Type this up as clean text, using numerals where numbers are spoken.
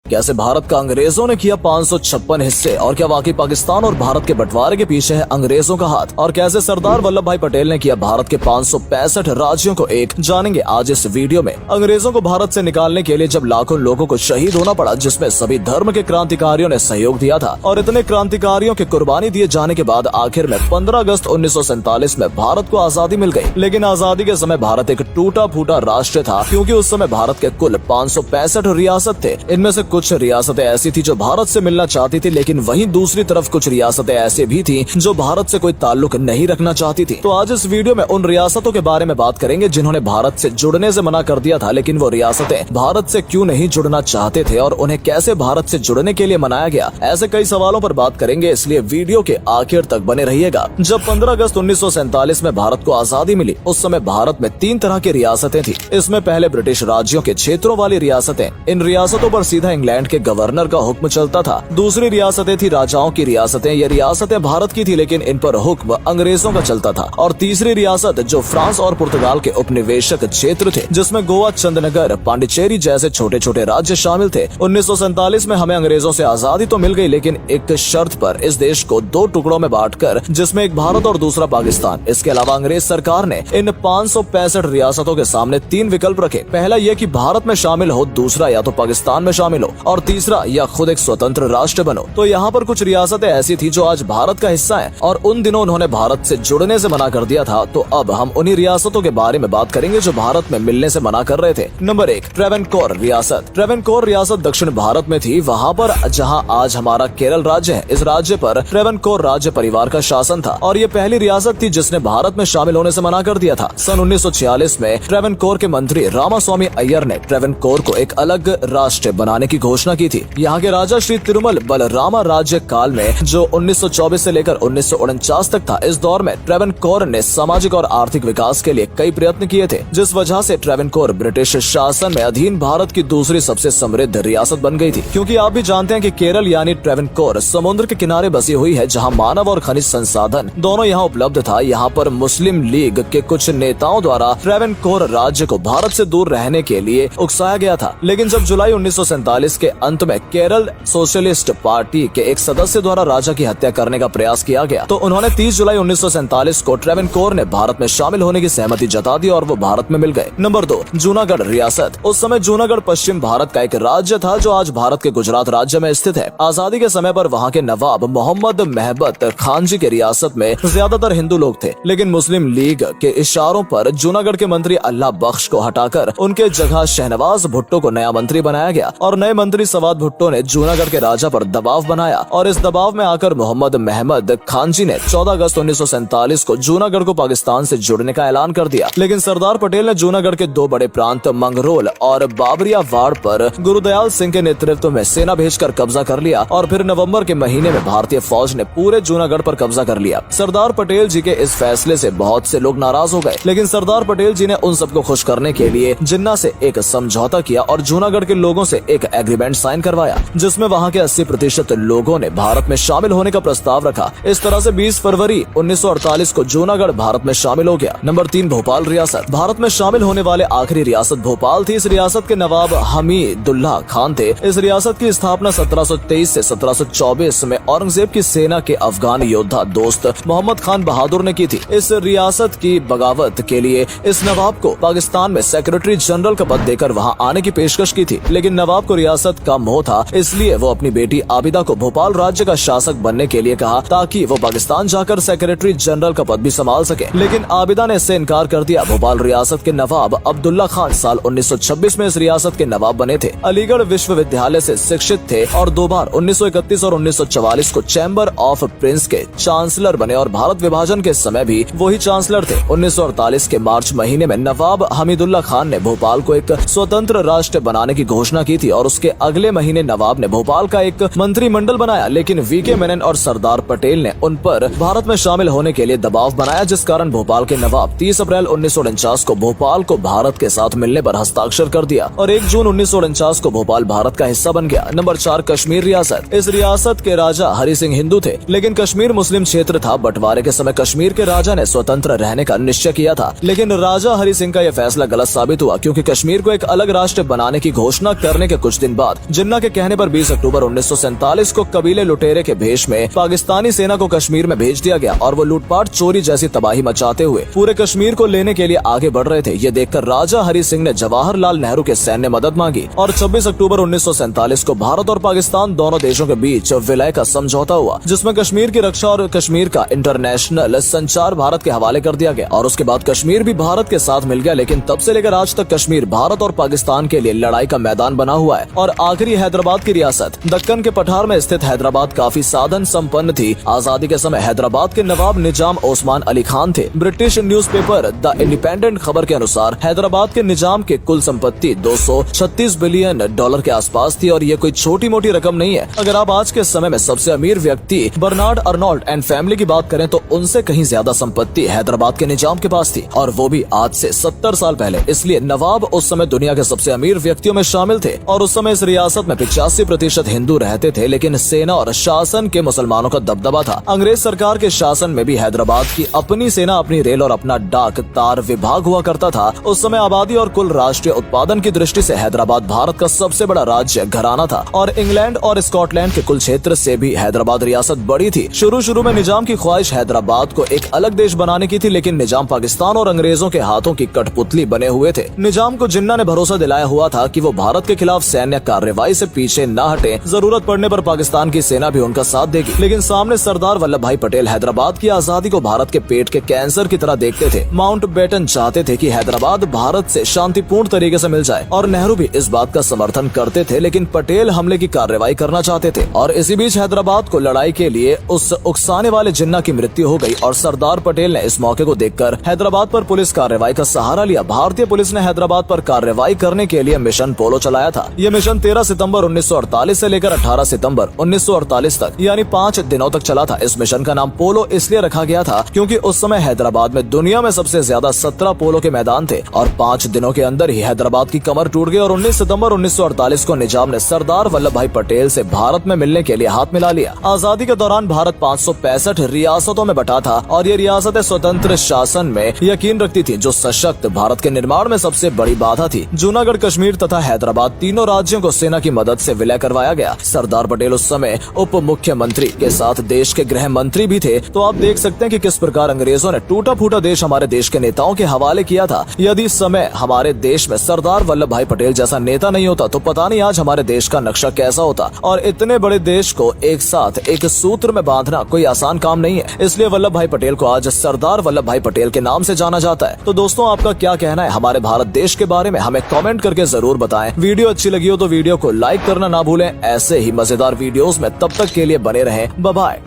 कैसे भारत का अंग्रेजों ने किया 556 हिस्से और क्या वाकई पाकिस्तान और भारत के बंटवारे के पीछे है अंग्रेजों का हाथ, और कैसे सरदार वल्लभ भाई पटेल ने किया भारत के 565 राज्यों को एक, जानेंगे आज इस वीडियो में। अंग्रेजों को भारत से निकालने के लिए जब लाखों लोगों को शहीद होना पड़ा, जिसमें सभी धर्म के क्रांतिकारियों ने सहयोग दिया था, और इतने क्रांतिकारियों के कुर्बानी दिए जाने के बाद आखिर में 15 अगस्त 1947 में भारत को आजादी मिल गई। लेकिन आजादी के समय भारत एक टूटा फूटा राष्ट्र था, क्योंकि उस समय भारत के कुल 565 रियासत थे। इनमें से कुछ रियासतें ऐसी थी जो भारत से मिलना चाहती थी, लेकिन वहीं दूसरी तरफ कुछ रियासतें ऐसी भी थी जो भारत से कोई ताल्लुक नहीं रखना चाहती थी। तो आज इस वीडियो में उन रियासतों के बारे में बात करेंगे जिन्होंने भारत से जुड़ने से मना कर दिया था, लेकिन वो रियासतें भारत से क्यों नहीं जुड़ना चाहते थे और उन्हें कैसे भारत से जुड़ने के लिए मनाया गया। ऐसे कई सवालों पर बात करेंगे, इसलिए वीडियो के आखिर तक बने रहिएगा। जब 15 अगस्त 1947 में भारत को आजादी मिली, उस समय भारत में 3 तरह की रियासतें थी। इसमें पहले ब्रिटिश राज्यों के क्षेत्रों वाली रियासतें, इन रियासतों पर सीधा इंग्लैंड के गवर्नर का हुक्म चलता था। दूसरी रियासतें थी राजाओं की रियासतें, ये रियासतें भारत की थी लेकिन इन पर हुक्म अंग्रेजों का चलता था। और तीसरी रियासत जो फ्रांस और पुर्तगाल के उपनिवेशक क्षेत्र थे, जिसमें गोवा, चंदनगर, पांडिचेरी जैसे छोटे छोटे राज्य शामिल थे। 1947 में हमें अंग्रेजों से आजादी तो मिल गई, लेकिन एक शर्त पर, इस देश को 2 टुकड़ों में बांटकर, जिसमें एक भारत और दूसरा पाकिस्तान। इसके अलावा अंग्रेज सरकार ने इन 565 रियासतों के सामने 3 विकल्प रखे। पहला ये कि भारत में शामिल हो, दूसरा या तो पाकिस्तान में शामिल हो, और तीसरा या खुद एक स्वतंत्र राष्ट्र बनो। तो यहाँ पर कुछ रियासतें ऐसी थी जो आज भारत का हिस्सा है, और उन दिनों उन्होंने भारत से जुड़ने से मना कर दिया था। तो अब हम उन्हीं रियासतों के बारे में बात करेंगे जो भारत में मिलने से मना कर रहे थे। नंबर 1, ट्रेवनकोर रियासत। ट्रेवनकोर रियासत दक्षिण भारत में थी, वहाँ पर जहाँ आज हमारा केरल राज्य है। इस राज्य पर ट्रेवनकोर राज्य परिवार का शासन था, और ये पहली रियासत थी जिसने भारत में शामिल होने से मना कर दिया था। सन 1946 में ट्रेवनकोर के मंत्री रामास्वामी अय्यर ने ट्रेवनकोर को एक अलग राष्ट्र बनाने की घोषणा की थी। यहाँ के राजा श्री तिरुमल बलरामा राज्य काल में, जो 1924 से लेकर 1949 तक था, इस दौर में ट्रेवनकोर ने सामाजिक और आर्थिक विकास के लिए कई प्रयत्न किए थे, जिस वजह से ट्रेवनकोर ब्रिटिश शासन में अधीन भारत की दूसरी सबसे समृद्ध रियासत बन गई थी। क्योंकि आप भी जानते हैं कि केरल यानी ट्रेवनकोर समुद्र के किनारे बसी हुई है, जहाँ मानव और खनिज संसाधन दोनों यहाँ उपलब्ध था। यहाँ पर मुस्लिम लीग के कुछ नेताओं द्वारा ट्रेवनकोर राज्य को भारत से दूर रहने के लिए उकसाया गया था। लेकिन जब जुलाई 1947 के अंत में केरल सोशलिस्ट पार्टी के एक सदस्य द्वारा राजा की हत्या करने का प्रयास किया गया, तो उन्होंने 30 जुलाई 1947 को ट्रेवनकोर ने भारत में शामिल होने की सहमति जता दी और वो भारत में मिल गए। नंबर 2, जूनागढ़ रियासत। उस समय जूनागढ़ पश्चिम भारत का एक राज्य था जो आज भारत के गुजरात राज्य में स्थित है। आजादी के समय पर वहाँ के नवाब मोहम्मद महबत खान जी के रियासत में ज्यादातर हिंदू लोग थे, लेकिन मुस्लिम लीग के इशारों पर जूनागढ़ के मंत्री अल्लाह बख्श को हटाकर उनके जगह शहनवाज भुट्टो को नया मंत्री बनाया गया, और नए मंत्री सवाद भुट्टो ने जूनागढ़ के राजा पर दबाव बनाया, और इस दबाव में आकर मोहम्मद महमद खान जी ने 14 अगस्त 1947 को जूनागढ़ को पाकिस्तान से जुड़ने का ऐलान कर दिया। लेकिन सरदार पटेल ने जूनागढ़ के 2 बड़े प्रांत मंगरोल और बाबरियावाड़ पर गुरुदयाल सिंह के नेतृत्व में सेना भेजकर कब्जा कर लिया, और फिर नवंबर के महीने में भारतीय फौज ने पूरे जूनागढ़ पर कब्जा कर लिया। सरदार पटेल जी के इस फैसले से बहुत से लोग नाराज हो गए, लेकिन सरदार पटेल जी ने उन सबको खुश करने के लिए जिन्ना से एक समझौता किया और जूनागढ़ के लोगों से एक एग्रीमेंट साइन करवाया, जिसमें वहाँ के 80% लोगों ने भारत में शामिल होने का प्रस्ताव रखा। इस तरह से 20 फरवरी 1948 को जूनागढ़ भारत में शामिल हो गया। नंबर 3, भोपाल रियासत। भारत में शामिल होने वाले आखिरी रियासत भोपाल थी। इस रियासत के नवाब हमीदुल्लाह खान थे। इस रियासत की स्थापना 1723 से 1724 में औरंगजेब की सेना के अफगान योद्धा दोस्त मोहम्मद खान बहादुर ने की थी। इस रियासत की बगावत के लिए इस नवाब को पाकिस्तान में सेक्रेटरी जनरल का पद देकर वहां आने की पेशकश की थी, लेकिन नवाब को रियासत का मोह था, इसलिए वो अपनी बेटी आबिदा को भोपाल राज्य का शासक बनने के लिए कहा, ताकि वो पाकिस्तान जाकर सेक्रेटरी जनरल का पद भी संभाल सके। लेकिन आबिदा ने इससे इनकार कर दिया। भोपाल रियासत के नवाब अब्दुल्ला खान साल 1926 में इस रियासत के नवाब बने थे। अलीगढ़ विश्वविद्यालय से शिक्षित थे और 2 बार 1931 और 1944 को चैम्बर ऑफ प्रिंस के चांसलर बने, और भारत विभाजन के समय भी वही चांसलर थे। 1948 के मार्च महीने में नवाब हमीदुल्लाह खान ने भोपाल को एक स्वतंत्र राष्ट्र बनाने की घोषणा की थी, और उसके अगले महीने नवाब ने भोपाल का एक मंत्रिमंडल बनाया, लेकिन वीके मेनन और सरदार पटेल ने उन पर भारत में शामिल होने के लिए दबाव बनाया, जिस कारण भोपाल के नवाब 30 अप्रैल 1949 को भोपाल को भारत के साथ मिलने पर हस्ताक्षर कर दिया, और 1 जून 1949 को भोपाल भारत का हिस्सा बन गया। नंबर 4, कश्मीर रियासत। इस रियासत के राजा हरि सिंह हिंदू थे, लेकिन कश्मीर मुस्लिम क्षेत्र था। बंटवारे के समय कश्मीर के राजा ने स्वतंत्र रहने का निश्चय किया था, लेकिन राजा हरि सिंह का यह फैसला गलत साबित हुआ, क्योंकि कश्मीर को एक अलग राष्ट्र बनाने की घोषणा करने के कुछ दिन बाद जिन्ना के कहने पर 20 अक्टूबर 1947 को कबीले लुटेरे के भेष में पाकिस्तानी सेना को कश्मीर में भेज दिया गया और वो लूटपाट चोरी जैसी तबाही मचाते हुए पूरे कश्मीर को लेने के लिए आगे बढ़ रहे थे। ये देखकर राजा हरि सिंह ने जवाहरलाल नेहरू के सैन्य मदद मांगी और 26 अक्टूबर 1947 को भारत और पाकिस्तान दोनों देशों के बीच विलय का समझौता हुआ, जिसमें कश्मीर की रक्षा और कश्मीर का इंटरनेशनल संचार भारत के हवाले कर दिया गया और उसके बाद कश्मीर भी भारत के साथ मिल गया। लेकिन तब से लेकर आज तक कश्मीर भारत और पाकिस्तान के लिए लड़ाई का मैदान बना हुआ है। और आखिरी हैदराबाद की रियासत दक्कन के पठार में स्थित हैदराबाद काफी साधन संपन्न थी। आजादी के समय हैदराबाद के नवाब निजाम ओस्मान अली खान थे। ब्रिटिश न्यूज़पेपर द इंडिपेंडेंट खबर के अनुसार हैदराबाद के निजाम के कुल संपत्ति 236 बिलियन डॉलर के आसपास थी और ये कोई छोटी मोटी रकम नहीं है। अगर आप आज के समय में सबसे अमीर व्यक्ति बर्नार्ड अर्नोल्ड एंड फैमिली की बात करें तो उनसे कहीं ज्यादा संपत्ति हैदराबाद के निजाम के पास थी, और वो भी आज से 70 साल पहले। इसलिए नवाब उस समय दुनिया के सबसे अमीर व्यक्तियों में शामिल थे और उस समय इस रियासत में 85% हिंदू रहते थे, लेकिन सेना और शासन के मुसलमानों का दबदबा था। अंग्रेज सरकार के शासन में भी हैदराबाद की अपनी सेना, अपनी रेल और अपना डाक तार विभाग हुआ करता था। उस समय आबादी और कुल राष्ट्रीय उत्पादन की दृष्टि से हैदराबाद भारत का सबसे बड़ा राज्य घराना था और इंग्लैंड और स्कॉटलैंड के कुल क्षेत्र से भी हैदराबाद रियासत बड़ी थी। शुरू में निजाम की ख्वाहिश हैदराबाद को एक अलग देश बनाने की थी, लेकिन निजाम पाकिस्तान और अंग्रेजों के हाथों की कठपुतली बने हुए थे। निजाम को जिन्ना ने भरोसा दिलाया हुआ था कि वो भारत के खिलाफ सैन्य कार्रवाई से पीछे न हटे, जरूरत पड़ने पर पाकिस्तान की सेना भी उनका साथ देगी। लेकिन सामने सरदार वल्लभ भाई पटेल हैदराबाद की आजादी को भारत के पेट के कैंसर की तरह देखते थे। माउंटबेटन चाहते थे कि हैदराबाद भारत से शांतिपूर्ण तरीके से मिल जाए और नेहरू भी इस बात का समर्थन करते थे, लेकिन पटेल हमले की कार्रवाई करना चाहते थे। और इसी बीच हैदराबाद को लड़ाई के लिए उस उकसाने वाले जिन्ना की मृत्यु हो गई और सरदार पटेल ने इस मौके को देखकर हैदराबाद पर पुलिस कार्रवाई का सहारा लिया। भारतीय पुलिस ने हैदराबाद पर कार्रवाई करने के लिए मिशन पोलो चलाया था। यह मिशन 13 सितंबर 1948 से लेकर 18 सितंबर 1948 तक यानी 5 दिनों तक चला था। इस मिशन का नाम पोलो इसलिए रखा गया था क्योंकि उस समय हैदराबाद में दुनिया में सबसे ज्यादा 17 पोलो के मैदान थे और 5 दिनों के अंदर ही हैदराबाद की कमर टूट गई और 19 सितंबर 1948 को निजाम ने सरदार वल्लभ भाई पटेल से भारत में मिलने के लिए हाथ मिला लिया। आजादी के दौरान भारत 565 रियासतों में बटा था और ये रियासतें स्वतंत्र शासन में यकीन रखती थी, जो सशक्त भारत के निर्माण में सबसे बड़ी बाधा थी। जूनागढ़, कश्मीर तथा हैदराबाद तीनों राज्यों को सेना की मदद से विलय करवाया गया। सरदार पटेल उस समय उप मुख्यमंत्री के साथ देश के गृह मंत्री भी थे, तो आप देख सकते हैं कि किस प्रकार अंग्रेजों ने टूटा फूटा देश हमारे देश के नेताओं के हवाले किया था। यदि इस समय हमारे देश में सरदार वल्लभ भाई पटेल जैसा नेता नहीं होता तो पता नहीं आज हमारे देश का नक्शा कैसा होता। और इतने बड़े देश को एक साथ एक सूत्र में बांधना कोई आसान काम नहीं है, इसलिए वल्लभ भाई पटेल को आज सरदार वल्लभ भाई पटेल के नाम से जाना जाता है। तो दोस्तों, आपका क्या कहना है हमारे भारत देश के बारे में, हमें कमेंट करके जरूर बताएं। वीडियो अच्छी लगी हो तो वीडियो को लाइक करना ना भूलें। ऐसे ही मजेदार वीडियोस में तब तक के लिए बने रहें। Bye bye.